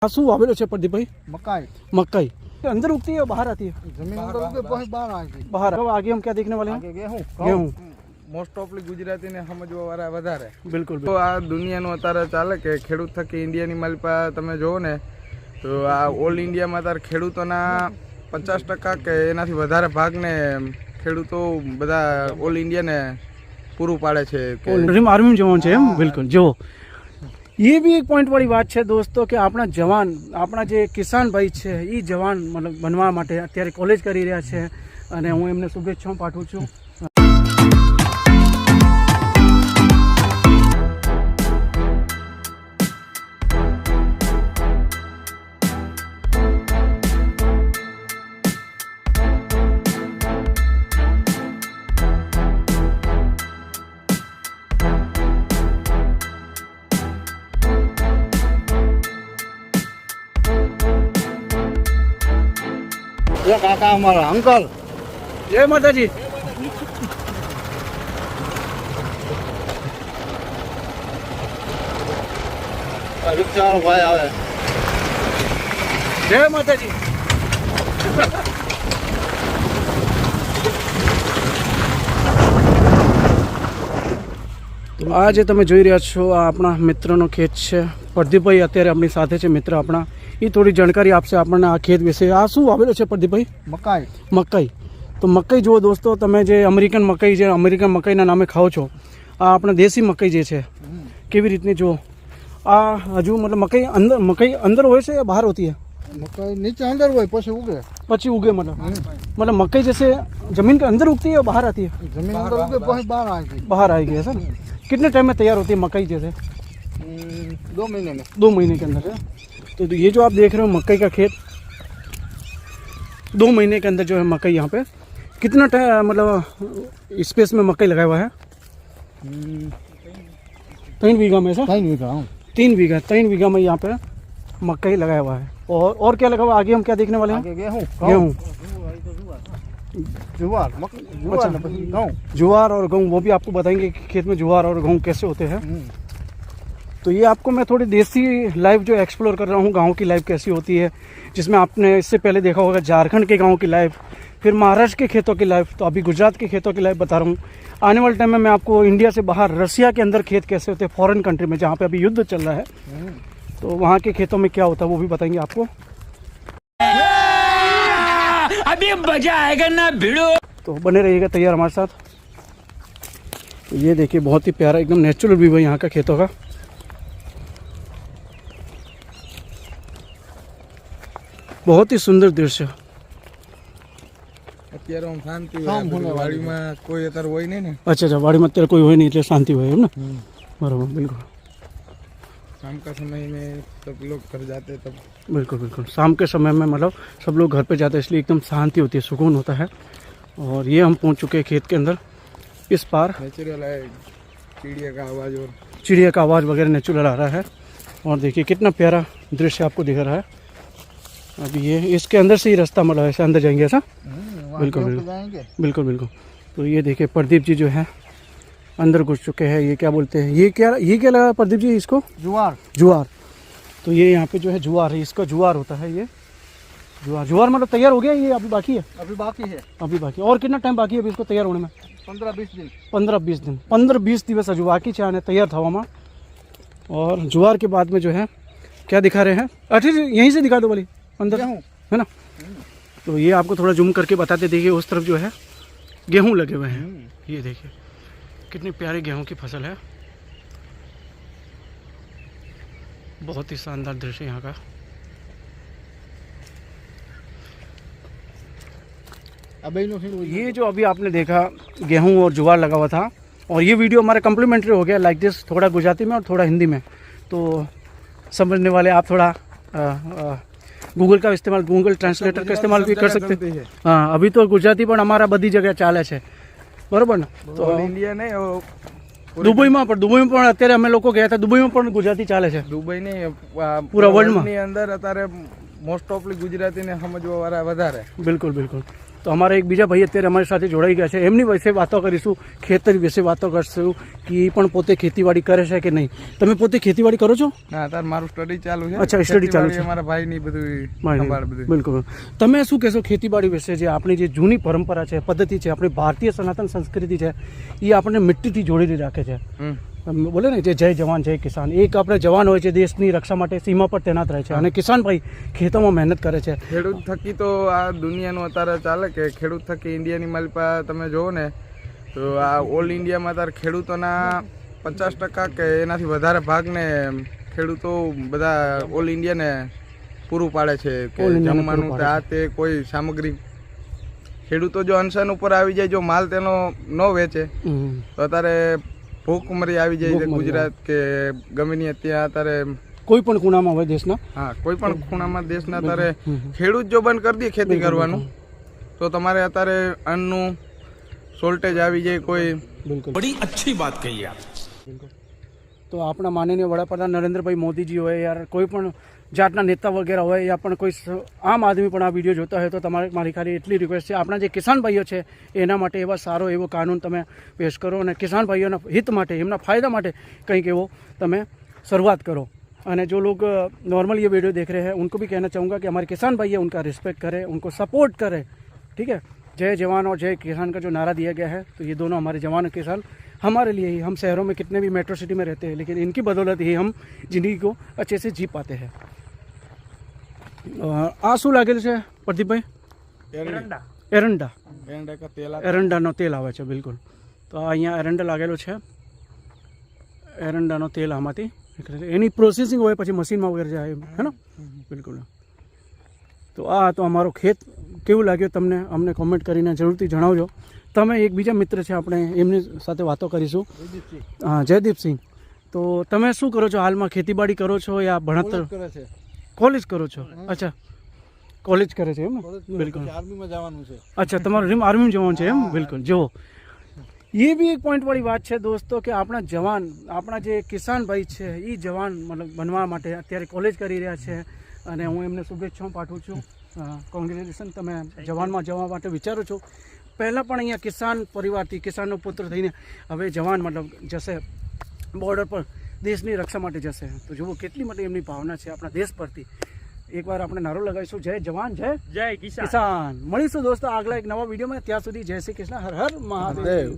આ શું વાવેલો છે પ્રદીપભાઈ? मकाई। मकई अंदर उगती है बाहर आती है? जमीन अंदर उगे बाहर आएगी। बाहर। अब आगे हम क्या देखने वाले हैं? आगे गेहूं। गेहूं। મોસ્ટ ઓફલી ગુજરાતીને સમજવા વાળા વધારે. બિલકુલ તો આ દુનિયાનું અત્યારે ચાલે કે ખેડૂત થકી ઇન્ડિયાની માલિપા તમે જોવો ને તો આ ઓલ ઇન્ડિયામાં અત્યારે ખેડૂતોના 50% કે એનાથી વધારે ભાગને ખેડૂતો બધા ઓલ ઇન્ડિયાને પૂરું પાડે છે. આર્મી જવાન છે એમ? બિલકુલ. જો ये भी एक पॉइंट वाली बात है दोस्तों કે આપણા જવાન, આપણા જે કિસાન ભાઈ છે એ જવાન મતલબ બનવા માટે અત્યારે કોલેજ કરી રહ્યા છે અને હું એમને શુભેચ્છાઓ પાઠવું છું. ये काका हमारा अंकल। जय माता जी. रिक्शा भाई आवे। जय माता जी. તો આ જે તમે જોઈ રહ્યા છો આ આપણા મિત્રનો ખેત છે. પ્રદીપભાઈ અત્યારે આપણી સાથે છે, મિત્ર આપણા. એ થોડી જાણકારી આપશે આપણને આ ખેત વિશે. આ શું વાવેલો છે પ્રદીપભાઈ? मकाई। મકાઈ. તો મકાઈ જુઓ દોસ્તો, તમે જે અમેરિકન મકાઈ જે અમેરિકન મકાઈના નામે ખાઓ છો, આ આપણા દેશી મકાઈ જે છે કેવી રીતની જુઓ. આ હજુ મતલબ મકાઈ અંદર હોય છે યા બહાર હોતી है? मकाई नीचे अंदर हुई પછી उगे। પછી उगे मतलब मकई जैसे जमीन के अंदर उगती है या बाहर आती है? जमीन अंदर उगे बाहर आएगी। बाहर आएगी है सर. कितने टाइम में तैयार होती है मकई जैसे? 2 महीने में। 2 महीने के अंदर है. तो ये जो आप देख रहे हो मकई का खेत, 2 महीने के अंदर जो है मकई यहाँ पे कितना टाइम मतलब स्पेस में मकई लगाया हुआ है? 3 बीघा में सर? 3 बीघा। 3 बीघा में यहाँ पे मकई लगाया हुआ है. और क्या लगा हुआ? आगे हम क्या देखने वाले हैं? आगे गेहूं। जुवार. जुवार गेहूं। जुवार और गेहूँ वो भी आपको बताएंगे कि खेत में जुवार और गेहूँ कैसे होते हैं. तो ये आपको मैं थोड़ी देसी लाइफ जो एक्सप्लोर कर रहा हूँ, गांव की लाइफ कैसी होती है, जिसमें आपने इससे पहले देखा होगा झारखंड के गांव की लाइफ, फिर महाराष्ट्र के खेतों की लाइफ, तो अभी गुजरात के खेतों की लाइफ बता रहा हूँ. आने वाले टाइम में मैं आपको इंडिया से बाहर रसिया के अंदर खेत कैसे होते हैं, फॉरेन कंट्री में जहाँ पे अभी युद्ध चल रहा है, तो वहाँ के खेतों में क्या होता है वो भी बताएंगे आपको. अभी मजा आएगा ना भिड़ो. तो बने रहिएगा तैयार हमारे साथ. तो ये देखिए बहुत ही प्यारा एकदम नेचुरल व्यू है यहाँ का खेतों का. बहुत ही सुंदर दृश्य. અત્યારે આમ શાંતિ હોય, વાડીમાં કોઈ અત્યારે હોય નહીં ને. अच्छा વાડીમાં અત્યારે કોઈ હોય નહીં એટલે શાંતિ હોય એમ ને? બરાબર. बिल्कुल. शाम का समय में सब लोग घर जाते तब. बिल्कुल. शाम के समय में मतलब सब लोग घर पे जाते हैं, इसलिए एकदम शांति होती है, सुकून होता है. और ये हम पहुंच चुके हैं खेत के अंदर. इस पार नेचुरल है, चिड़िया का आवाज़ और चिड़िया का आवाज़ वगैरह नेचुरल आ रहा है. और देखिए कितना प्यारा दृश्य आपको दिख रहा है. अभी ये इसके अंदर से ही रास्ता मतलब ऐसे अंदर जाएंगे ऐसा? बिल्कुल. तो ये देखिए प्रदीप जी जो है अंदर घुस चुके हैं. ये क्या बोलते हैं, ये क्या लगा प्रदीप जी इसको? जुआर. तो ये यहाँ पे जो है जुआर है, इसका जुआर होता है. ये जुआर मतलब तैयार हो गया, ये अभी बाकी है? अभी बाकी है. और कितना टाइम बाकी है अभी इसको तैयार होने में? 15-20 दिन. 15-20 દિવસ હજુ બાકી છે આને તૈયાર થવામાં. और जुआर के बाद में जो है क्या दिखा रहे हैं? अच्छा यहीं से दिखा दो वाली अंदर है ना. तो ये आपको थोड़ा जूम करके बताते. देखिए उस तरफ जो है गेहूं लगे हुए हैं. ये देखिए कितनी प्यारी गेहूं की फसल है. बहुत ही शानदार दृश्य यहाँ का. ये जो अभी आपने देखा गेहूं और जुवार लगा हुआ था, और ये वीडियो हमारा कम्प्लीमेंट्री हो गया लाइक दिस, थोड़ा गुजराती में और थोड़ा हिंदी में. तो समझने वाले आप थोड़ा गूगल का इस्तेमाल, गूगल ट्रांसलेटर का इस्तेमाल भी कर सकते हैं. हाँ अभी तो गुजराती પણ અમારા બધી જગ્યાએ ચાલે છે, બરોબર ને? તો ઇન્ડિયા નહીં, દુબઈમાં પણ અત્યારે અમે લોકો ગયા હતા, દુબઈમાં પણ ગુજરાતી ચાલે છે. દુબઈ નહીં, પૂરા વર્લ્ડમાં ની અંદર અત્યારે મોસ્ટ ઓફલી ગુજરાતીને સમજવા વાળા વધારે. બિલકુલ બિલકુલ. તો અમારા એક બીજા ભાઈ અત્યારે અમારી સાથે જોડાઈ ગયા છે, એમની વિશે વાતો કરીશું, ખેતર વિશે વાતો કરશું કે એ પણ પોતે ખેતીવાડી કરે છે કે નહીં. તમે પોતે ખેતીવાડી કરો છો? ના, અત્યારે મારું સ્ટડી ચાલુ છે. અચ્છા, સ્ટડી ચાલુ છે. મારા ભાઈની બધું સંભાળ બધું. બિલકુલ. તમે શું કહેશો ખેતીવાડી વિશે? જે આપણી જે જૂની પરંપરા છે, પદ્ધતિ છે, આપણી ભારતીય સનાતન સંસ્કૃતિ છે, એ આપણને મિટ્ટીથી જોડીને રાખે છે. બોલે ને જે જય જવાન જય કિસાન, એક આપણે જવાન હોય છે દેશની રક્ષા માટે સીમા પર તૈનાત રહે છે, અને કિસાન ભાઈ ખેતોમાં મહેનત કરે છે. ખેડૂત થકી તો આ દુનિયાનું અત્યારે ચાલે કે ખેડૂત થકી ઇન્ડિયાની માલિપા તમે જોવો ને તો આ ઓલ ઇન્ડિયામાં અત્યારે ખેડૂતોના 50% કે એનાથી વધારે ભાગને ખેડૂતો બધા ઓલ ઇન્ડિયાને પૂરું પાડે છે કે જમવાનું આ તે કોઈ સામગ્રી. ખેડૂતો જો અનશન ઉપર આવી જાય, જો માલ તેનો ન વેચે તો અત્યારે ભૂખમરી આવી જાય છે ગુજરાત કે ગમે ત્યાં. અત્યારે કોઈ પણ ખૂણામાં હોય દેશના, હા, કોઈ પણ ખૂણામાં દેશના અત્યારે ખેડૂત જો બંધ કરી દે ખેતી કરવાનું તો તમારે અત્યારે અન્નનું શોર્ટેજ આવી જાય કોઈ. બિલકુલ, બડી અચ્છી વાત કહી આપ. બિલકુલ. તો આપણા માનનીય વડાપ્રધાન નરેન્દ્રભાઈ મોદીજી હોય, યાર કોઈ પણ જાતના નેતા વગેરે હોય, યા પણ કોઈ આમ આદમી પણ આ વિડીયો જોતા હોય તો તમારે મારી ખાલી એટલી રિક્વેસ્ટ છે, આપણા જે કિસાન ભાઈઓ છે એના માટે એવા સારો એવો કાનૂન તમે પેશ કરો, અને કિસાન ભાઈઓના હિત માટે, એમના ફાયદા માટે કંઈક એવો તમે શરૂઆત करो. અને जो लोग नॉर्मल ये वीडियो देख रहे हैं उनको भी कहना चाहूँगा कि हमारे किसान भाई है उनका रिस्पेक्ट करें, उनको सपोर्ट करें. ठीक है, जय जवान और जय किसान का जो नारा दिया गया है, तो ये दोनों हमारे जवान और किसान हमारे लिए ही, हम शहरों में कितने भी मेट्रो सिटी में रहते हैं लेकिन इनकी बदौलत ही हम जिंदगी को अच्छे से जी पाते हैं. આ શું લાગેલું છે પ્રદીપભાઈ? એરંડા. એરંડાનો તેલ આવે છે. બિલકુલ. તો અહીંયા એરંડા લાગેલો છે, એરંડાનો તેલ આમાંથી એની પ્રોસેસિંગ હોય પછી મશીનમાં વગેરે જાય, હે ને? બિલકુલ. તો આ તો અમારો ખેત કેવું લાગ્યો તમને અમને કોમેન્ટ કરીને જરૂરથી જણાવજો. તમે એક બીજા મિત્ર છે, આપણે એમની સાથે વાતો કરીશું. હા, જયદીપસિંહ. તો તમે શું કરો છો હાલમાં? ખેતીવાડી કરો છો યા ભણતર? કોલેજ કરો છો? અચ્છા, કોલેજ કરે છે એમ ને? બિલકુલ. આર્મીમાં જવાનું છે. અચ્છા, તમારું ડ્રીમ આર્મીમાં જવાનું છે એમ? બિલકુલ. જુઓ, ये भी एक पॉइंट वाली વાત છે દોસ્તો કે આપણા જવાન, આપણા જે કિસાન ભાઈ છે એ જવાન મતલબ બનવા માટે અત્યારે કોલેજ કરી રહ્યા છે, અને હું એમને શુભેચ્છાઓ પાઠવું છું. કોંગ્રેચ્યુલેશન, તમે જવાનમાં જવા માટે વિચારો છો. પહેલાં પણ અહીંયા કિસાન પરિવારથી, કિસાનનો પુત્ર થઈને હવે જવાન મતલબ જશે બોર્ડર પર, દેશની રક્ષા માટે જશે. તો જુઓ કેટલી મોટી એમની ભાવના છે આપણા દેશ પરથી. એકવાર આપણે નારો લગાવીશું, જય જવાન જય કિસાન. મળીશું દોસ્તો આગલા એક નવા વિડીયોમાં. ત્યાં સુધી જય શ્રી કૃષ્ણ, હર હર મહાદેવ.